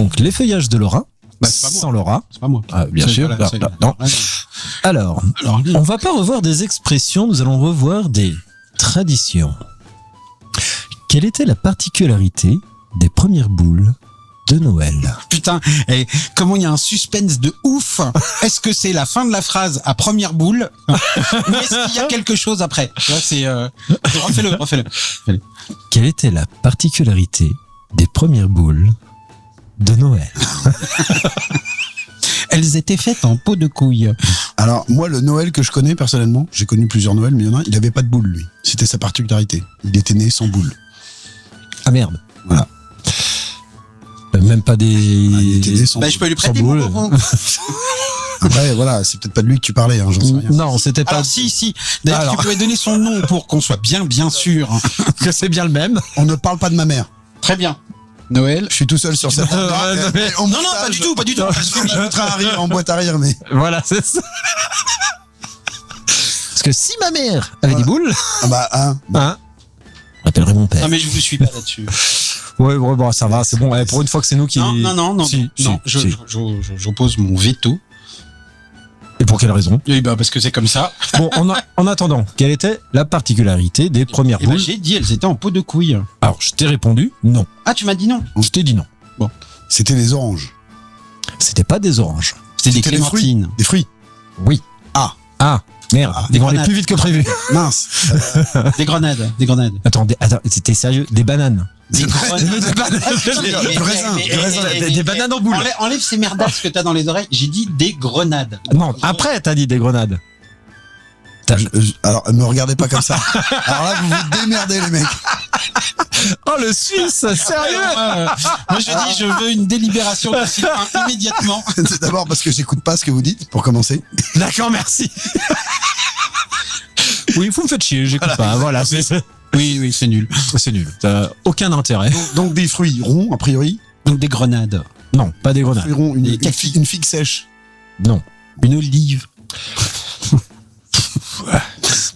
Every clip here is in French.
Donc, les feuillages de Laura, c'est pas moi. sans Laura. C'est pas moi. Ah, bien sûr. Non. Alors, on va pas revoir des expressions, nous allons revoir des traditions. Quelle était la particularité des premières boules de Noël? Putain, et comment il y a un suspense de ouf. Est-ce que c'est la fin de la phrase à première boule ou est-ce qu'il y a quelque chose après? Là, c'est refais-le. Quelle était la particularité des premières boules de Noël? Elles étaient faites en peau de couille. Alors, moi, le Noël que je connais personnellement, j'ai connu plusieurs Noëls, mais il y en a un, il avait pas de boule, lui. C'était sa particularité. Il était né sans boule. Ah merde. Voilà. Même pas des... Il était né sans Je peux lui Sans prêter boule. mon Après, voilà, c'est peut-être pas de lui que tu parlais, hein, j'en sais rien. Non, c'était pas... Alors, si. D'ailleurs, Alors. tu pouvais donner son nom pour qu'on soit bien sûr. que c'est bien le même. On ne parle pas de ma mère. Très bien. Noël. Je suis tout seul sur cette Non, mais- Au Non, montage, pas du tout. Je suis en train à rire, en boîte à rire, mais... Voilà, c'est ça. Parce que si ma mère avait des boules... Ah bah, hein. Hein, j'appellerais mon père. Non, mais je vous suis pas là-dessus. Ouais, bon, ça va, c'est bon. Ouais, pour une fois que c'est nous qui... Non. Si. J'oppose mon veto. Et pour quelle raison? Et bah, parce que c'est comme ça. Bon, en attendant, quelle était la particularité des premières Et bah, boules? j'ai dit, elles étaient en peau de couille. Alors, je t'ai répondu non. Ah, tu m'as dit non. Je t'ai dit non. C'était des oranges. C'était pas des oranges. C'était des C'était des fruits. clémentines. Des fruits. Oui. Ah. Merde, Ah, ils vont aller grenades. plus vite que prévu. Mince. Des grenades. Attends, c'était sérieux? Des bananes. Des grenades. Des bananes. Du raisin, du raisin. Des bananes en boule. Enlève ces merdasses que t'as dans les oreilles. J'ai dit des grenades. Non, après, t'as dit des grenades. Alors, me regardez pas comme ça. Alors là, vous vous démerdez, les mecs. Oh, le Suisse, sérieux? Moi, je dis, je veux une délibération de Sylvain immédiatement. C'est d'abord parce que j'écoute pas ce que vous dites, pour commencer. D'accord, merci. Oui, vous me faites chier, j'écoute pas. Voilà, c'est Oui, c'est nul. nul. T'as aucun intérêt. Donc des fruits ronds, a priori. Donc des grenades. Non, pas des grenades. Fruits ronds, Des une figue sèche. Non. Une olive.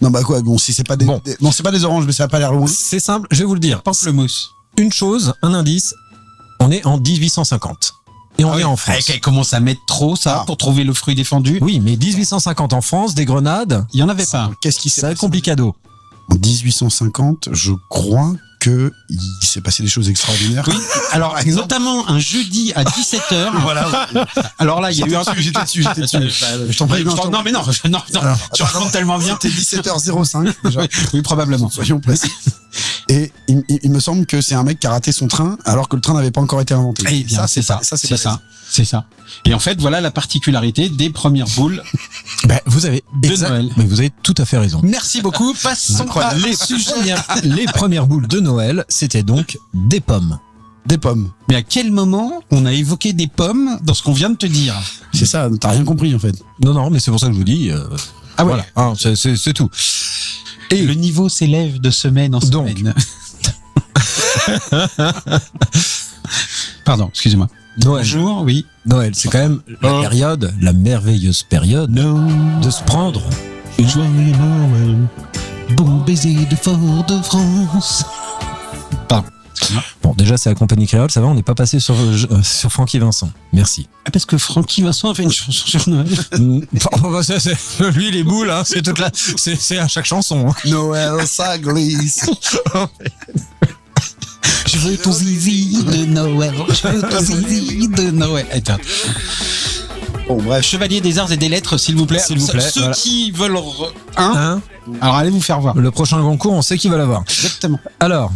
Non, bah quoi, bon, si c'est pas des... Bon. Non, c'est pas des oranges, mais ça a pas l'air loin. C'est simple, je vais vous le dire. Pamplemousse. Une chose, un indice, on est en 1850. Et on est en France. Elle commence à mettre trop, ça, Ah. pour trouver le fruit défendu. Oui, mais 1850 en France, des grenades, Il y en avait pas. Qu'est-ce qui s'est ça passé complicado. En 1850, je crois que il s'est passé des choses extraordinaires. Oui, alors Par exemple. notamment un jeudi à 17h. Voilà. Alors là, il y a eu un J'étais dessus. Je t'en prie. Non, mais non, Alors, tu racontes tellement bien. C'était 17h05 déjà. Oui, probablement. Soyons précis. Et il me semble que c'est un mec qui a raté son train alors que le train n'avait pas encore été inventé. Eh bien, c'est ça. Ça, c'est C'est ça. C'est ça. Et en fait, voilà la particularité des premières boules. Ben, vous avez De Noël. mais vous avez tout à fait raison. Merci beaucoup. Passons à Les premières boules de Noël, c'était donc des pommes. Des pommes. Mais à quel moment on a évoqué des pommes dans ce qu'on vient de te dire? C'est ça, t'as rien compris en fait. Non, mais c'est pour ça que je vous dis. Ah ouais. Voilà, hein, c'est tout. Et le niveau s'élève de semaine en Donc. semaine. Pardon, excusez-moi. Noël. Bonjour, oui. Noël, c'est quand même la période, la merveilleuse période de se prendre une joyeuse Noël. Bon baiser de Fort-de-France. Pardon. Excusez-moi. Bon, déjà, c'est la compagnie créole, ça va, on n'est pas passé sur Francky Vincent. Merci. Ah, parce que Francky Vincent a fait une chanson sur Noël. Lui, les boules, hein, c'est toute c'est à chaque chanson. Hein. Noël, ça glisse. Je veux ton zizi de Noël. Je veux ton zizi de Noël. Attends. Bon, bref. Chevalier des arts et des lettres, s'il vous plaît. S'il vous plaît, Ceux voilà. qui veulent... Hein Alors allez vous faire voir. Le prochain concours, on sait qui va l'avoir. Exactement. Alors,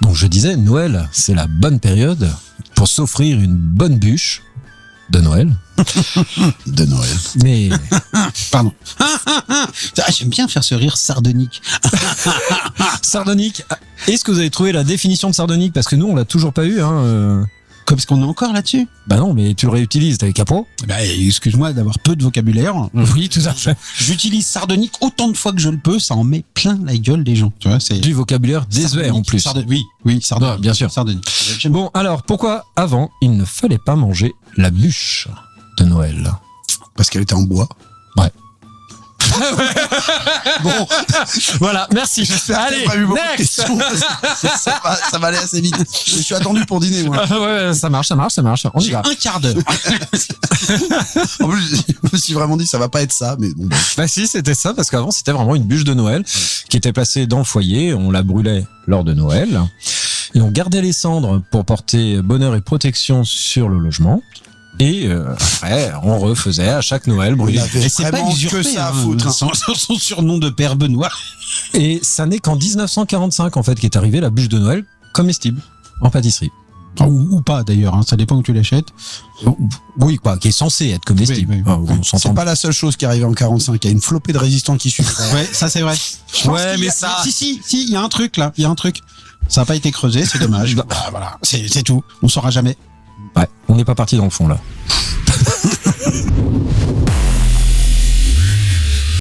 donc je disais, Noël, c'est la bonne période pour s'offrir une bonne bûche de Noël. De Noël. Mais Pardon. Ah, j'aime bien faire ce rire sardonique. sardonique, est-ce que vous avez trouvé la définition de sardonique? Parce que nous, on l'a toujours pas eu. Hein. Comme parce qu'on est encore là-dessus. Bah non, mais tu le réutilises, t'as les capots. Bah, excuse-moi d'avoir peu de vocabulaire. Oui, tout à fait. J'utilise sardonique autant de fois que je le peux, ça en met plein la gueule des gens. Tu vois, c'est Du vocabulaire désuet en plus. Oui, sardonique. Ah, bien sûr. Sardonique. Bon, alors, pourquoi avant, il ne fallait pas manger la bûche de Noël? Parce qu'elle était en bois. Bon, Voilà, merci. Allez, pas eu beaucoup de next. questions. Ça va aller assez vite. Je suis attendu pour dîner, moi. Ouais, ça marche. On y J'ai va. un quart d'heure. En plus, je me suis vraiment dit, ça va pas être ça, mais bon. Bah si, c'était ça, parce qu'avant, c'était vraiment une bûche de Noël qui était placée dans le foyer. On la brûlait lors de Noël. Et on gardait les cendres pour porter bonheur et protection sur le logement. Et après, on refaisait à chaque Noël brûler. Il avait Et c'est pas vraiment usurpé, que ça à hein, foutre. son surnom de père Benoît. Et ça n'est qu'en 1945, en fait, qu'est arrivée la bûche de Noël comestible en pâtisserie. Ou pas d'ailleurs, hein, ça dépend où tu l'achètes. Oui, quoi, qui est censée être comestible. Oui, oui. Ah, on s'entend. C'est pas la seule chose qui est arrivée en 45. Il y a une flopée de résistants qui suivent. Ouais, ça c'est vrai. Ouais, mais ça. Si, il y a un truc là, il y a un truc. Ça n'a pas été creusé, c'est dommage. Bah, voilà, c'est tout. On saura jamais. Ouais, on n'est pas parti dans le fond là.